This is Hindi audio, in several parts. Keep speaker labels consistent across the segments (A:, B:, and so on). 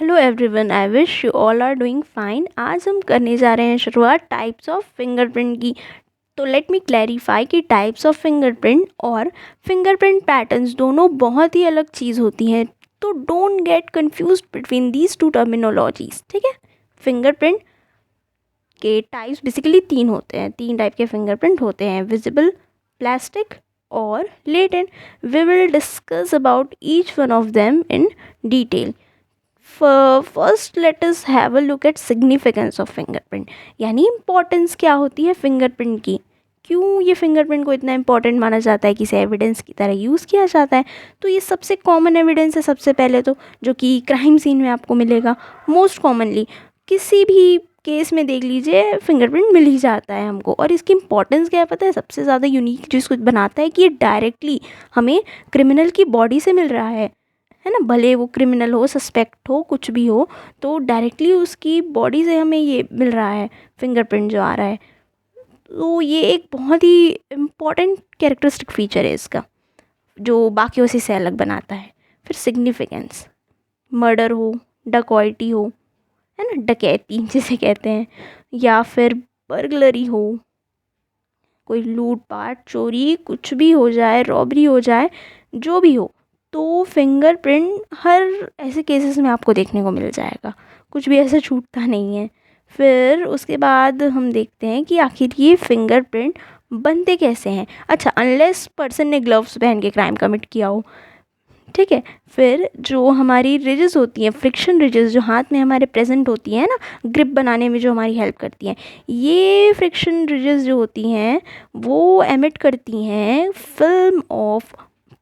A: Hello everyone, I wish you all are doing fine. आज हम करने जा रहे हैं शुरुआत टाइप्स ऑफ फिंगरप्रिंट की। तो लेट मी क्लैरिफाई कि टाइप्स ऑफ फिंगरप्रिंट और फिंगरप्रिंट पैटर्न्स दोनों बहुत ही अलग चीज़ होती हैं। तो don't get confused between these two terminologies, ठीक है। फिंगरप्रिंट के टाइप्स बेसिकली तीन होते हैं, तीन टाइप के फिंगरप्रिंट होते हैं, विजिबल, प्लास्टिक और latent. We will discuss about each one of them in detail. First let us have a look at significance of fingerprint, यानी इम्पोर्टेंस क्या होती है फिंगरप्रिंट की, क्यों ये फिंगरप्रिंट को इतना इंपॉर्टेंट माना जाता है, किसे एविडेंस की तरह यूज़ किया जाता है। तो ये सबसे कॉमन एविडेंस है सबसे पहले तो, जो कि क्राइम सीन में आपको मिलेगा मोस्ट कॉमनली। किसी भी केस में देख लीजिए फिंगरप्रिंट मिल ही जाता है हमको। और इसकी इंपॉर्टेंस क्या है पता है, सबसे ज़्यादा यूनिक जो इसको बनाता है कि ये डायरेक्टली हमें क्रिमिनल की बॉडी से मिल रहा है ना। भले वो क्रिमिनल हो, सस्पेक्ट हो, कुछ भी हो, तो डायरेक्टली उसकी बॉडी से हमें ये मिल रहा है फिंगरप्रिंट जो आ रहा है। तो ये एक बहुत ही इम्पॉर्टेंट कैरेक्टरिस्टिक फीचर है इसका, जो बाकियों से अलग बनाता है। फिर सिग्निफिकेंस, मर्डर हो, डकॉइटी हो, है ना, डकैती जिसे कहते हैं, या फिर बर्गलरी हो, कोई लूटपाट, चोरी, कुछ भी हो जाए, रॉबरी हो जाए, जो भी हो, तो फिंगरप्रिंट हर ऐसे केसेस में आपको देखने को मिल जाएगा, कुछ भी ऐसा छूटता नहीं है। फिर उसके बाद हम देखते हैं कि आखिर ये फिंगरप्रिंट बनते कैसे हैं। अच्छा, अनलेस पर्सन ने ग्लव्स पहन के क्राइम कमिट किया हो, ठीक है। फिर जो हमारी रिजेस होती हैं, फ्रिक्शन रिजेस जो हाथ में हमारे प्रेजेंट होती हैं ना, ग्रिप बनाने में जो हमारी हेल्प करती हैं, ये फ्रिक्शन रिजेस जो होती हैं वो एमिट करती हैं फिल्म ऑफ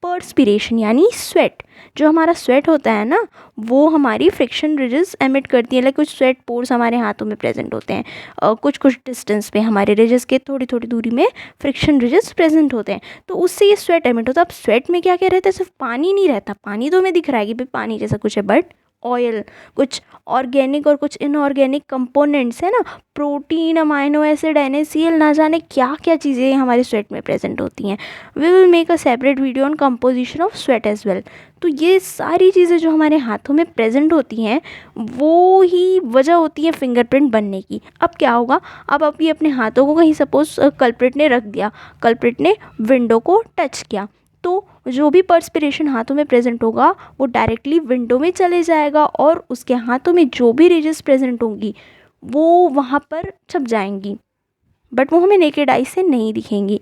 A: पर्सपिरेशन, यानी स्वेट। जो हमारा स्वेट होता है ना, वो हमारी फ्रिक्शन रिजेस एमिट करती है। लाइक कुछ स्वेट पोर्स हमारे हाथों में प्रेजेंट होते हैं, कुछ कुछ डिस्टेंस पे हमारे रिजेस के थोड़ी थोड़ी दूरी में फ्रिक्शन रिजेस प्रेजेंट होते हैं, तो उससे ये स्वेट एमिट होता है। अब स्वेट में क्या क्या रहता है, सिर्फ पानी नहीं रहता, पानी तो हमें दिख रहा है कि भाई पानी जैसा कुछ है, बट ऑयल, कुछ ऑर्गेनिक और कुछ इनऑर्गेनिक कंपोनेंट्स है ना, प्रोटीन, अमाइनो एसिड, NaCl, ना जाने क्या क्या चीज़ें हमारे स्वेट में प्रेजेंट होती हैं। We will make a separate video on composition of sweat as well. तो ये सारी चीज़ें जो हमारे हाथों में प्रेजेंट होती हैं, वो ही वजह होती है फिंगरप्रिंट बनने की। अब क्या होगा, अब अभी अपने हाथों को कहीं सपोज कल्प्रिट ने रख दिया, कल्प्रिट ने विंडो को टच किया, तो जो भी पर्सपिरेशन हाथों में प्रेजेंट होगा वो डायरेक्टली विंडो में चले जाएगा, और उसके हाथों में जो भी रिजेस प्रेजेंट होंगी वो वहाँ पर छप जाएंगी, बट वो हमें नेकेड आई से नहीं दिखेंगी।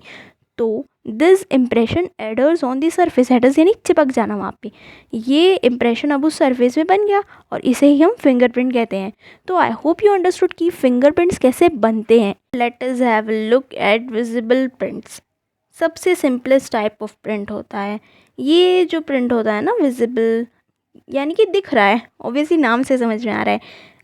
A: तो this impression aiders on the surface, aiders यानी चिपक जाना वहाँ पे, ये इम्प्रेशन अब उस सरफेस में बन गया, और इसे ही हम फिंगरप्रिंट कहते हैं। तो आई होप यू अंडरस्टूड कि फिंगरप्रिंट्स कैसे बनते हैं। Late us have a look eight visible prints. सबसे सिंपलेस्ट टाइप ऑफ प्रिंट होता है ये, जो प्रिंट होता है ना विजिबल, यानी कि दिख रहा है, ऑब्वियसली नाम से समझ में आ रहा है।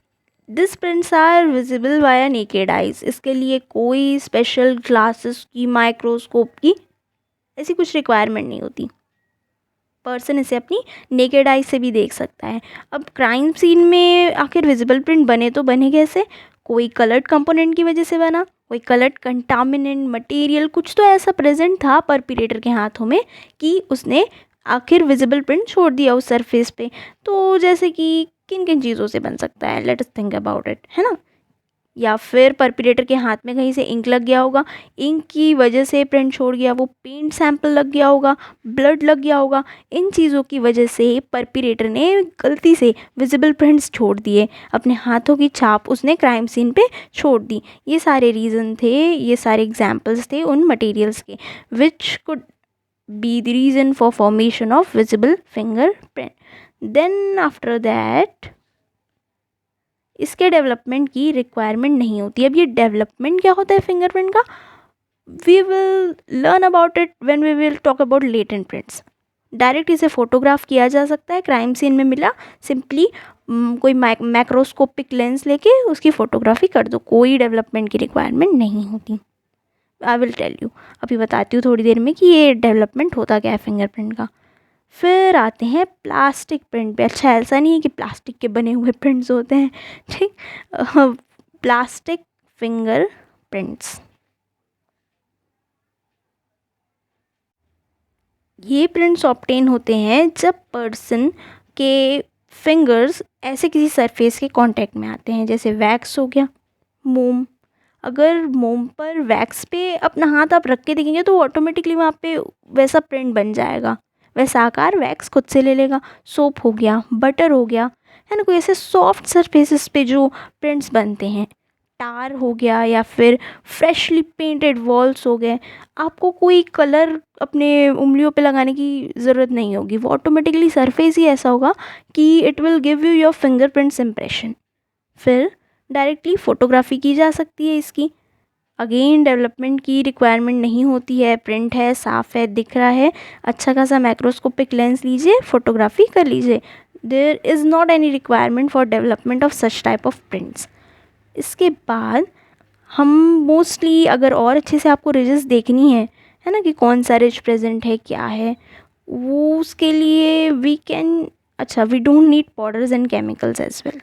A: This prints are visible via naked eyes. इसके लिए कोई स्पेशल ग्लासेस की, माइक्रोस्कोप की ऐसी कुछ रिक्वायरमेंट नहीं होती, पर्सन इसे अपनी नेकेड आई से भी देख सकता है। अब क्राइम सीन में आखिर विजिबल प्रिंट बने तो बने कैसे, कोई कलर्ड कंपोनेंट की वजह से बना, कोई कलर्ड कंटामिनेंट मटेरियल, कुछ तो ऐसा प्रेजेंट था परपिरेटर के हाथों में कि उसने आखिर विजिबल प्रिंट छोड़ दिया उस सरफेस पे। तो जैसे कि किन किन चीज़ों से बन सकता है, let us think about it, है ना। या फिर परपिरेटर के हाथ में कहीं से इंक लग गया होगा, इंक की वजह से प्रिंट छोड़ गया, वो पेंट सैंपल लग गया होगा, ब्लड लग गया होगा, इन चीज़ों की वजह से परपिरेटर ने गलती से विजिबल प्रिंट्स छोड़ दिए, अपने हाथों की छाप उसने क्राइम सीन पे छोड़ दी। ये सारे रीज़न थे, ये सारे एग्जाम्पल्स थे उन मटेरियल्स के which could be the reason for formation of visible fingerprint. Then after that इसके डेवलपमेंट की रिक्वायरमेंट नहीं होती। अब ये डेवलपमेंट क्या होता है फिंगरप्रिंट का, we will learn about it when we will talk about latent prints. Direct इसे फोटोग्राफ किया जा सकता है, क्राइम सीन में मिला, सिंपली कोई मैक्रोस्कोपिक लेंस लेके उसकी फ़ोटोग्राफी कर दो, कोई डेवलपमेंट की रिक्वायरमेंट नहीं होती। आई विल टेल यू, अभी बताती हूँ थोड़ी देर में कि ये डेवलपमेंट होता क्या है फिंगरप्रिंट का। फिर आते हैं प्लास्टिक प्रिंट पे। अच्छा, ऐसा नहीं है कि प्लास्टिक के बने हुए प्रिंट्स होते हैं, ठीक। प्लास्टिक फिंगर प्रिंट्स, ये प्रिंट्स ऑब्टेन होते हैं जब पर्सन के फिंगर्स ऐसे किसी सरफेस के कांटेक्ट में आते हैं, जैसे वैक्स हो गया, मोम। अगर मोम पर वैक्स पे अपना हाथ आप रख के देखेंगे तो ऑटोमेटिकली वहाँ पे वैसा प्रिंट बन जाएगा, वैसा आकार वैक्स खुद से ले लेगा। सोप हो गया, बटर हो गया, है ना, कोई ऐसे सॉफ्ट सरफेसेस पे जो प्रिंट्स बनते हैं। टार हो गया या फिर फ्रेशली पेंटेड वॉल्स हो गए। आपको कोई कलर अपने उंगलियों पे लगाने की ज़रूरत नहीं होगी, वो ऑटोमेटिकली सरफेस ही ऐसा होगा कि it will give you your fingerprints impression. फिर डायरेक्टली फ़ोटोग्राफी की जा सकती है इसकी। अगेन डेवलपमेंट की रिक्वायरमेंट नहीं होती है, प्रिंट है, साफ़ है, दिख रहा है, अच्छा खासा माइक्रोस्कोपिक लेंस लीजिए, फ़ोटोग्राफी कर लीजिए। There is not any requirement for development of such type of prints. इसके बाद हम मोस्टली, अगर और अच्छे से आपको रिजेस देखनी है ना, कि कौन सा रिज प्रेजेंट है, क्या है वो, उसके लिए वी कैन, अच्छा, we don't need powders and chemicals as well.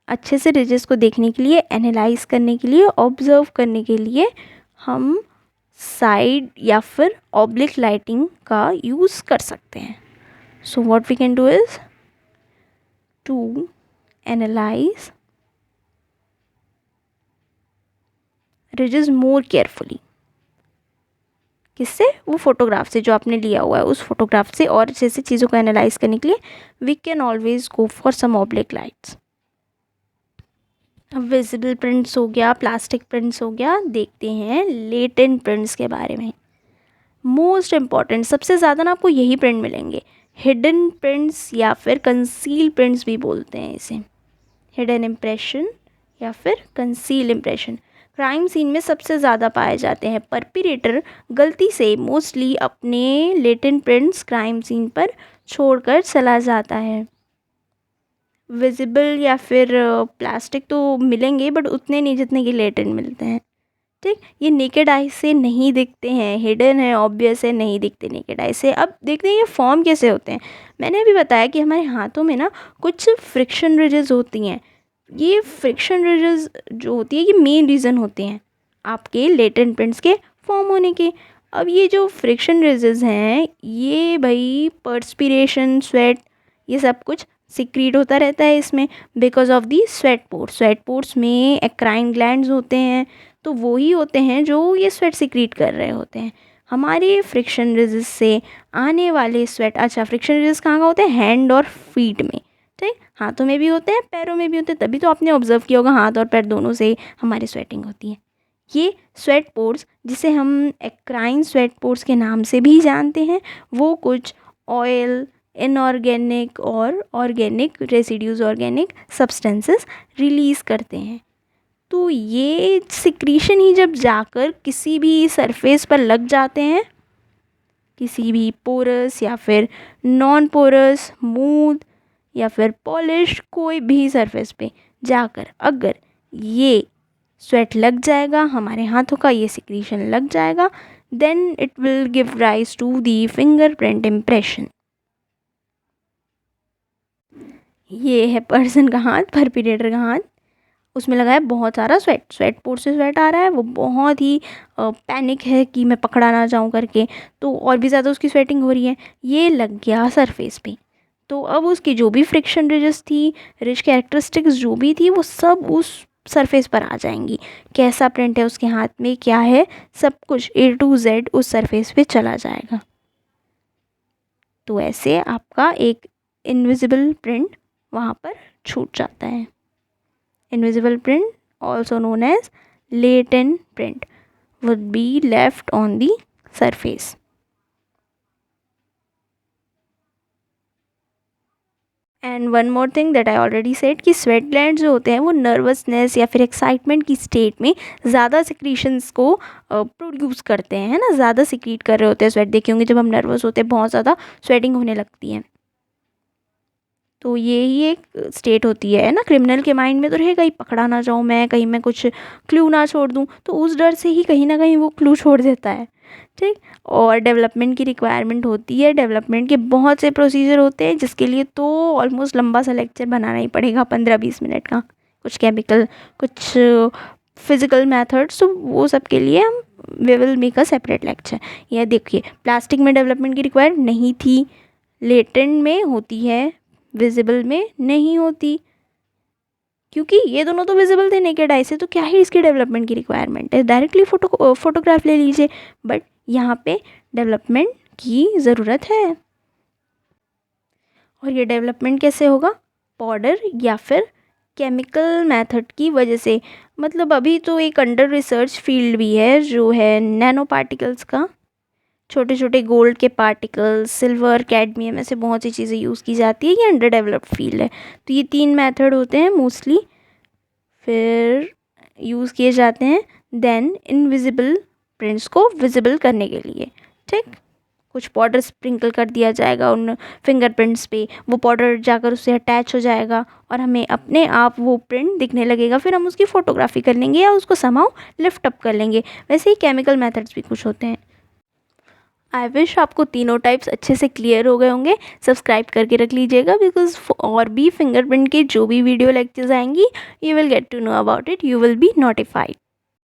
A: अच्छे से रिजेस को देखने के लिए, एनालाइज करने के लिए, ऑब्जर्व करने के लिए हम साइड या फिर ऑब्लिक लाइटिंग का यूज़ कर सकते हैं। So what we can do is to analyse ridges more carefully. किससे? वो फोटोग्राफ से जो आपने लिया हुआ है, उस फोटोग्राफ से। और अच्छे से चीज़ों को एनालाइज करने के लिए we can always go for some oblique lights. अब विजिबल प्रिंट्स हो गया, प्लास्टिक प्रिंट्स हो गया, देखते हैं लेटेंट प्रिंट्स के बारे में। मोस्ट इम्पॉर्टेंट, सबसे ज़्यादा ना आपको यही प्रिंट मिलेंगे, हिडन प्रिंट्स या फिर कंसील प्रिंट्स भी बोलते हैं इसे। हिडन इम्प्रेशन या फिर कंसील इम्प्रेशन क्राइम सीन में सबसे ज़्यादा पाए जाते हैं। परपिरेटर गलती से मोस्टली अपने लेटेंट प्रिंट्स क्राइम सीन पर छोड़कर चला जाता है। विजिबल या फिर प्लास्टिक तो मिलेंगे, बट उतने नहीं जितने कि लेटेंट मिलते हैं। ठीक, ये नेकेड आई से नहीं दिखते हैं, हिडन है, ऑब्वियस है, नहीं दिखते नेकेड आई से। अब देखते हैं ये फॉर्म कैसे होते हैं। मैंने अभी बताया कि हमारे हाथों में ना कुछ फ्रिक्शन रिजेस होती हैं। ये फ्रिक्शन रिजेस जो होती है, ये मेन रीज़न होते हैं आपके लेटेंट प्रिंट्स के फॉर्म होने के। अब ये जो फ्रिक्शन रिजेस हैं, ये भाई पर्सपिरेशन, स्वेट, ये सब कुछ सिक्रीट होता रहता है इसमें, because of the sweat pores. Sweat pores में एक्राइन ग्लैंड्स होते हैं, तो वो ही होते हैं जो ये स्वेट सिक्रीट कर रहे होते हैं। हमारे फ्रिक्शन रिजेस से आने वाले स्वेट, अच्छा, फ्रिक्शन रिजेस कहाँ होते हैं? हैंड और फीट में। ठीक, हाथों में भी होते हैं, पैरों में भी होते हैं, तभी तो आपने ऑब्जर्व किया होगा हाथ और पैर दोनों से हमारी स्वेटिंग होती है। ये स्वेट पोर्स, जिसे हम एक्राइन स्वेट पोर्स के नाम से भी जानते हैं, वो कुछ ऑयल, इनऑर्गेनिक और organic residues, organic substances release करते हैं। तो ये सिक्रीशन ही जब जाकर किसी भी सरफेस पर लग जाते हैं, किसी भी पोरस या फिर नॉन पोरस, स्मूथ या फिर पॉलिश, कोई भी सरफेस पे जाकर अगर ये स्वेट लग जाएगा, हमारे हाथों का ये सिक्रीशन लग जाएगा, then it will give rise to the fingerprint impression. ये है पर्सन का हाथ, परपिरेटर का हाथ, उसमें लगा है बहुत सारा स्वेट, स्वेट पोर्स से स्वेट आ रहा है, वो बहुत ही पैनिक है कि मैं पकड़ा ना जाऊं करके, तो और भी ज़्यादा उसकी स्वेटिंग हो रही है। ये लग गया सरफेस पे, तो अब उसकी जो भी फ्रिक्शन रिजेस थी, रिज कैरेक्टरिस्टिक्स जो भी थी, वो सब उस सरफेस पर आ जाएंगी। कैसा प्रिंट है उसके हाथ में, क्या है, सब कुछ A to Z उस सरफेस पे चला जाएगा। तो ऐसे आपका एक इनविजिबल प्रिंट वहाँ पर छूट जाता है। Invisible print, also known as latent print, would be left on the surface. And one more thing that I already said कि sweat glands जो होते हैं वो nervousness या फिर excitement की state में ज़्यादा secretions को प्रोड्यूस करते हैं, है ना, ज़्यादा secrete कर रहे होते हैं sweat। देखे होंगे जब हम नर्वस होते हैं बहुत ज़्यादा स्वेटिंग होने लगती है, तो ये ही एक स्टेट होती है ना। क्रिमिनल के माइंड में तो रहेगा ही, पकड़ा ना जाऊँ मैं, कहीं मैं कुछ क्लू ना छोड़ दूँ, तो उस डर से ही कहीं ना कहीं वो क्लू छोड़ देता है। ठीक, और डेवलपमेंट की रिक्वायरमेंट होती है, डेवलपमेंट के बहुत से प्रोसीजर होते हैं, जिसके लिए तो ऑलमोस्ट लंबा सा लेक्चर बनाना ही पड़ेगा, 15-20 मिनट का। कुछ केमिकल, कुछ फिज़िकल मेथड्स, तो वो सब के लिए हम we will make a separate lecture. यह देखिए, प्लास्टिक में डेवलपमेंट की रिक्वायर्ड नहीं थी, लेटेंट में होती है, विजिबल में नहीं होती, क्योंकि ये दोनों तो विजिबल थे नेकेड आई से, तो क्या ही इसकी डेवलपमेंट की रिक्वायरमेंट है, डायरेक्टली फोटोग्राफ ले लीजिए। बट यहाँ पे डेवलपमेंट की ज़रूरत है। और ये डेवलपमेंट कैसे होगा? पाउडर या फिर केमिकल मेथड की वजह से। मतलब अभी तो एक अंडर रिसर्च फील्ड भी है जो है नैनो पार्टिकल्स का। छोटे छोटे गोल्ड के पार्टिकल्स, सिल्वर, कैडमियम, ऐसे बहुत सी चीज़ें यूज़ की जाती है। ये अंडर डेवलप्ड फील्ड है। तो ये 3 मेथड होते हैं मोस्टली, फिर यूज़ किए जाते हैं देन इनविजिबल प्रिंट्स को विजिबल करने के लिए। ठीक, कुछ पाउडर स्प्रिंकल कर दिया जाएगा उन फिंगरप्रिंट्स पे, वो पाउडर जाकर उससे अटैच हो जाएगा और हमें अपने आप वो प्रिंट दिखने लगेगा। फिर हम उसकी फ़ोटोग्राफी कर लेंगे या उसको समाउ लिफ्ट अप कर लेंगे। वैसे ही केमिकल मेथड्स भी कुछ होते हैं। आई विश आपको तीनों टाइप्स अच्छे से क्लियर हो गए होंगे। सब्सक्राइब करके रख लीजिएगा, बिकॉज और भी फिंगरप्रिंट के जो भी वीडियो लेक्चर्स आएंगी, you will get to know about it, you will be notified.